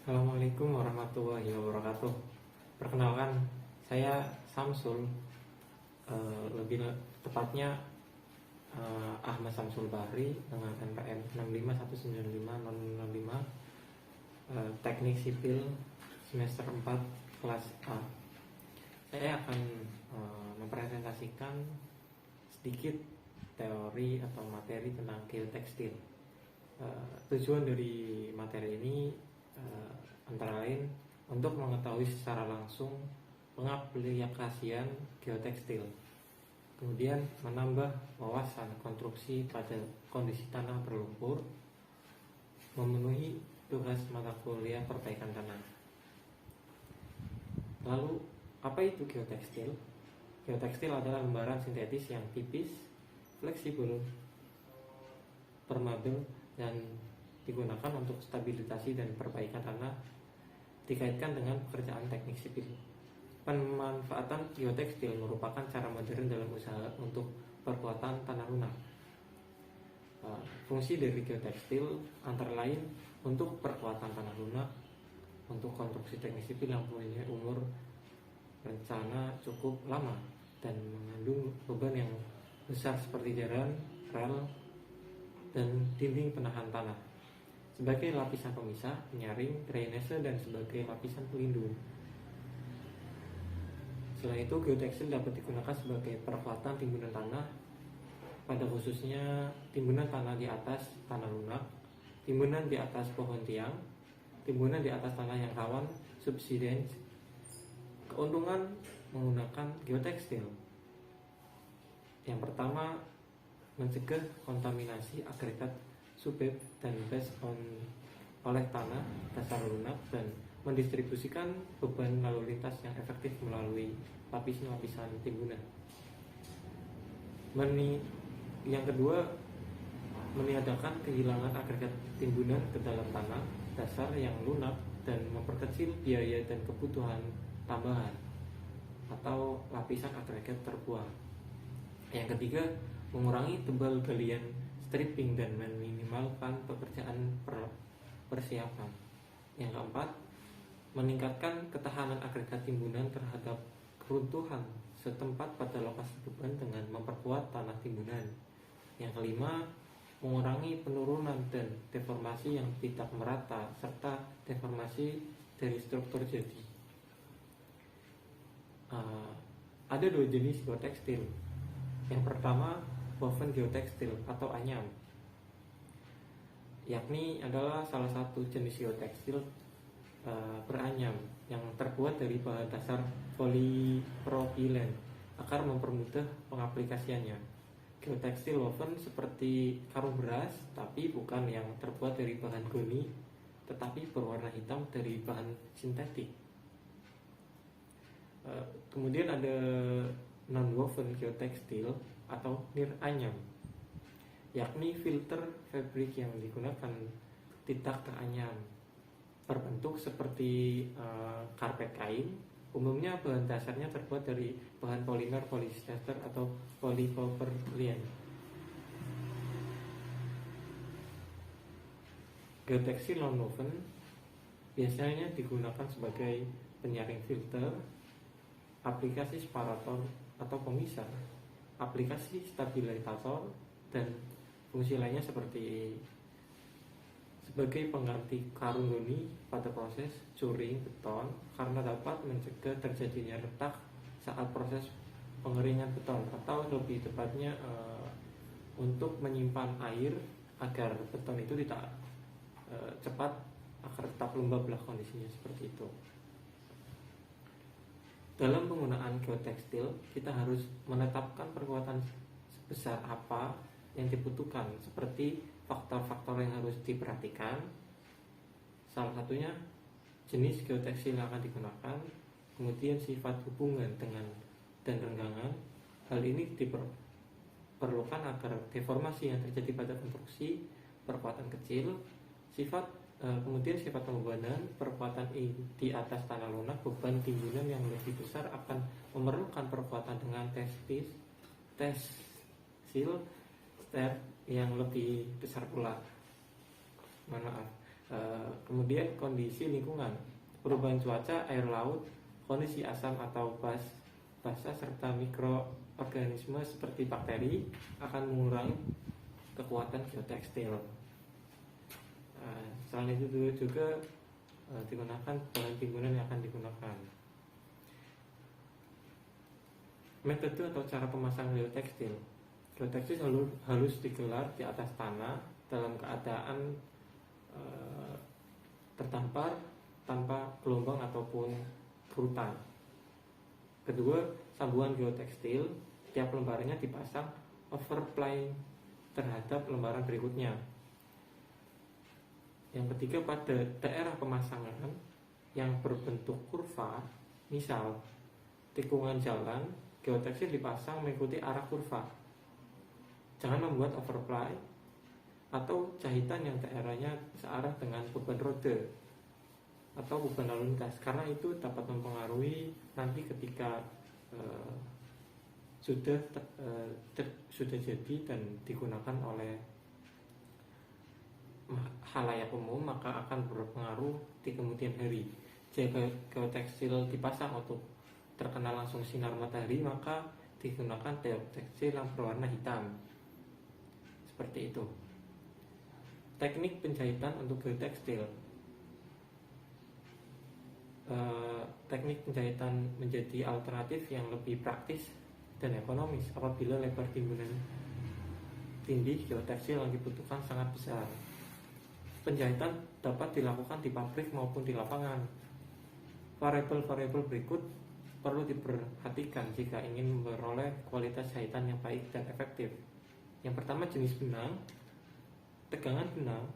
Assalamualaikum warahmatullahi wabarakatuh. Perkenalkan, saya Samsul, lebih tepatnya Ahmad Samsul Bahri dengan NPM 65195 Teknik Sipil semester 4 kelas A. Saya akan mempresentasikan sedikit teori atau materi tentang geotekstil. Tujuan dari materi ini antara lain untuk mengetahui secara langsung pengaplikasian geotekstil, kemudian menambah wawasan konstruksi pada kondisi tanah berlumpur, memenuhi tugas mata kuliah perbaikan tanah. Lalu, apa itu geotekstil? Geotekstil adalah lembaran sintetis yang tipis, fleksibel, permeabel, dan digunakan untuk stabilisasi dan perbaikan tanah, dikaitkan dengan pekerjaan teknik sipil. Pemanfaatan geotekstil merupakan cara modern dalam usaha untuk perkuatan tanah lunak. Fungsi dari geotekstil antara lain untuk perkuatan tanah lunak, untuk konstruksi teknik sipil yang punya umur rencana cukup lama dan mengandung beban yang besar seperti jaran, rel, dan dinding penahan tanah, sebagai lapisan pemisah, penyaring, drainase, dan sebagai lapisan pelindung. Selain itu, geotekstil dapat digunakan sebagai perkuatan timbunan tanah, pada khususnya timbunan tanah di atas tanah lunak, timbunan di atas pohon tiang, timbunan di atas tanah yang rawan subsidence. Keuntungan menggunakan geotekstil: yang pertama, mencegah kontaminasi agregat subbed dan base oleh tanah dasar lunak dan mendistribusikan beban lalu lintas yang efektif melalui lapisan-lapisan timbunan. Yang kedua, meniadakan kehilangan agregat timbunan ke dalam tanah dasar yang lunak dan memperkecil biaya dan kebutuhan tambahan atau lapisan agregat terbuang. Yang ketiga, mengurangi tebal galian stripping dan meminimalkan pekerjaan persiapan. Yang keempat, meningkatkan ketahanan agregat timbunan terhadap keruntuhan setempat pada lokasi beban dengan memperkuat tanah timbunan. Yang kelima, mengurangi penurunan dan deformasi yang tidak merata serta deformasi dari struktur jadi. Ada dua jenis geotekstil. Yang pertama, woven geotekstil atau anyam, yakni adalah salah satu jenis geotekstil beranyam yang terbuat dari bahan dasar polipropilen agar mempermudah pengaplikasiannya. Geotekstil woven seperti karung beras, tapi bukan yang terbuat dari bahan goni, tetapi berwarna hitam dari bahan sintetik. Kemudian ada non-woven geotekstil atau niranyam, yakni filter fabrik yang digunakan tidak teranyam, berbentuk seperti karpet kain. Umumnya bahan dasarnya terbuat dari bahan polimer polyester atau polypropylen. Geotekstil non-woven biasanya digunakan sebagai penyaring filter, aplikasi separator atau pemisah, aplikasi stabilisator, dan fungsi lainnya seperti sebagai pengganti karung goni pada proses curing beton karena dapat mencegah terjadinya retak saat proses pengeringan beton, atau lebih tepatnya untuk menyimpan air agar beton itu tidak cepat agar tetap lembab lah kondisinya seperti itu. Dalam penggunaan geotekstil, kita harus menetapkan perkuatan sebesar apa yang dibutuhkan, seperti faktor-faktor yang harus diperhatikan. Salah satunya jenis geotekstil yang akan digunakan, kemudian sifat hubungan dengan dan renggangan. Hal ini diperlukan agar deformasi yang terjadi pada konstruksi perkuatan kecil, kemudian sifat pembebanan perkuatan di atas tanah lunak. Beban timbunan yang lebih besar akan memerlukan perkuatan dengan tesil yang lebih besar pula. Mohon maaf. Kemudian kondisi lingkungan, perubahan cuaca, air laut, kondisi asam atau basa serta mikroorganisme seperti bakteri akan mengurangi kekuatan geotekstil. Selain itu juga digunakan bahan timbunan yang akan digunakan. Metode atau cara pemasangan geotekstil. Geotekstil halus digelar di atas tanah dalam keadaan terdampar tanpa gelombang ataupun kerutan. Kedua, sambungan geotekstil tiap lembarnya dipasang overplay terhadap lembaran berikutnya. Yang ketiga, pada daerah pemasangan yang berbentuk kurva, misal tikungan jalan, geotekstil dipasang mengikuti arah kurva. Jangan membuat overplay atau jahitan yang daerahnya searah dengan beban roda atau beban lalu lintas, karena itu dapat mempengaruhi nanti ketika sudah jadi dan digunakan oleh khalayak umum, maka akan berpengaruh di kemudian hari. Jika geotekstil dipasang untuk terkena langsung sinar matahari, maka digunakan geotekstil yang berwarna hitam. Seperti itu. Teknik penjahitan untuk geotekstil. Teknik penjahitan menjadi alternatif yang lebih praktis dan ekonomis apabila lebar timbunan tindih geotekstil yang dibutuhkan sangat besar. Penjahitan dapat dilakukan di pabrik maupun di lapangan. Variabel-variabel berikut perlu diperhatikan jika ingin memperoleh kualitas jahitan yang baik dan efektif. Yang pertama, jenis benang, tegangan benang,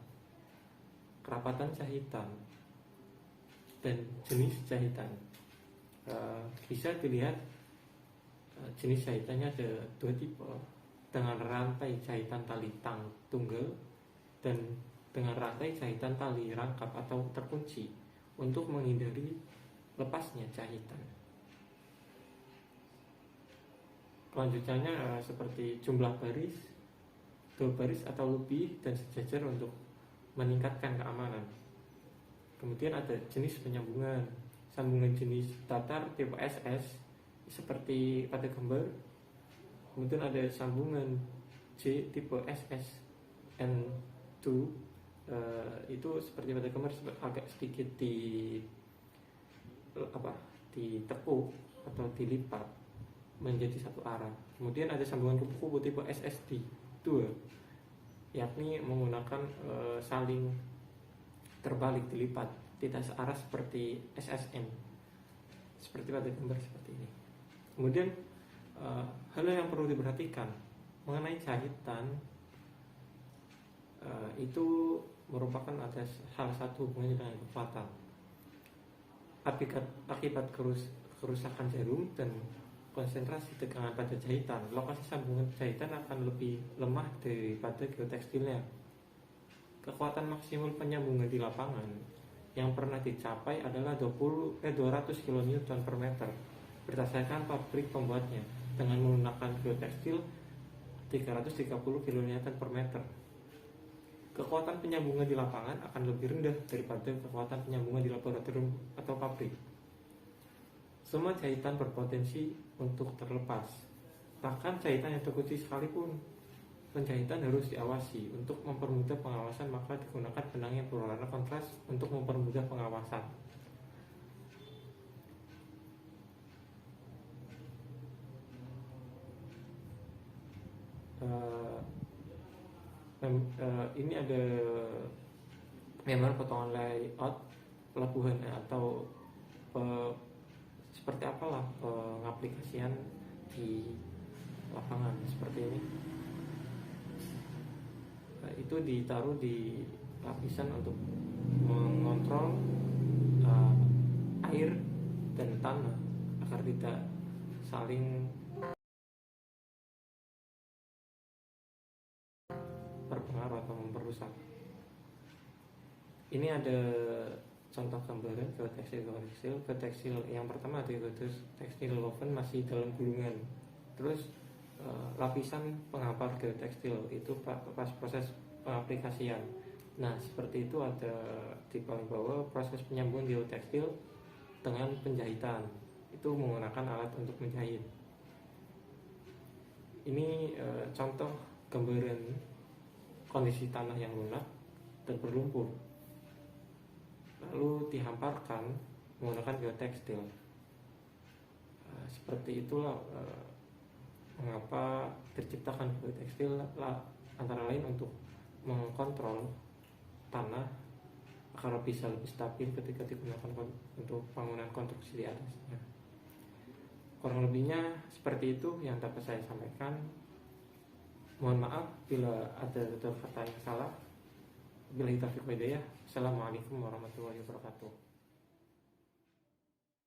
kerapatan jahitan, dan jenis jahitan. Bisa dilihat jenis jahitannya ada dua tipe, dengan rantai jahitan tali tunggal dan dengan rantai jahitan tali rangkap atau terkunci untuk menghindari lepasnya jahitan. Kelanjutannya seperti jumlah baris, 2 baris atau lebih dan sejajar untuk meningkatkan keamanan. Kemudian ada jenis penyambungan, sambungan jenis datar tipe SS seperti pada gambar. Kemudian ada sambungan J tipe SS N2, itu seperti pada gambar, agak sedikit ditekuk atau dilipat menjadi satu arah. Kemudian ada sambungan kupu-kupu tipe SSD 2, yakni menggunakan saling terbalik dilipat, tidak searah seperti SSN, seperti pada gambar seperti ini. Kemudian hal yang perlu diperhatikan mengenai jahitan, itu merupakan ada salah satu hubungannya dengan kekuatan. Akibat kerusakan jarum dan konsentrasi tegangan pada jahitan, lokasi sambungan jahitan akan lebih lemah daripada geotekstilnya. Kekuatan maksimal penyambungan di lapangan yang pernah dicapai adalah 200 kN per meter berdasarkan pabrik pembuatnya, dengan menggunakan geotekstil 330 kN per meter. Kekuatan penyambungan di lapangan akan lebih rendah daripada kekuatan penyambungan di laboratorium atau pabrik. Semua jahitan berpotensi untuk terlepas. Bahkan jahitan yang terkunci sekalipun, penjahitan harus diawasi. Untuk mempermudah pengawasan, maka digunakan benang yang berwarna kontras untuk mempermudah pengawasan. Ini ada memang potongan layout pelabuhan atau seperti apalah pengaplikasian di lapangan seperti ini. Itu ditaruh di lapisan untuk mengontrol air dan tanah agar tidak saling berpengaruh atau memperusak. Ini ada contoh gambaran geotekstil yang pertama ada geotekstil woven masih dalam gulungan. Terus lapisan penghampar geotekstil itu pas proses pengaplikasian. Nah, seperti itu ada di paling bawah proses penyambungan geotekstil dengan penjahitan. Itu menggunakan alat untuk menjahit. Ini contoh gambaran kondisi tanah yang lunak dan berlumpur, lalu dihamparkan menggunakan geotekstil. Seperti itulah mengapa terciptakan geotekstil, antara lain untuk mengkontrol tanah agar bisa lebih stabil ketika digunakan untuk bangunan konstruksi di atasnya. Kurang lebihnya seperti itu yang dapat saya sampaikan. Mohon maaf bila ada tutur kata yang salah. Bila taufiq wal hidayah. Assalamualaikum warahmatullahi wabarakatuh.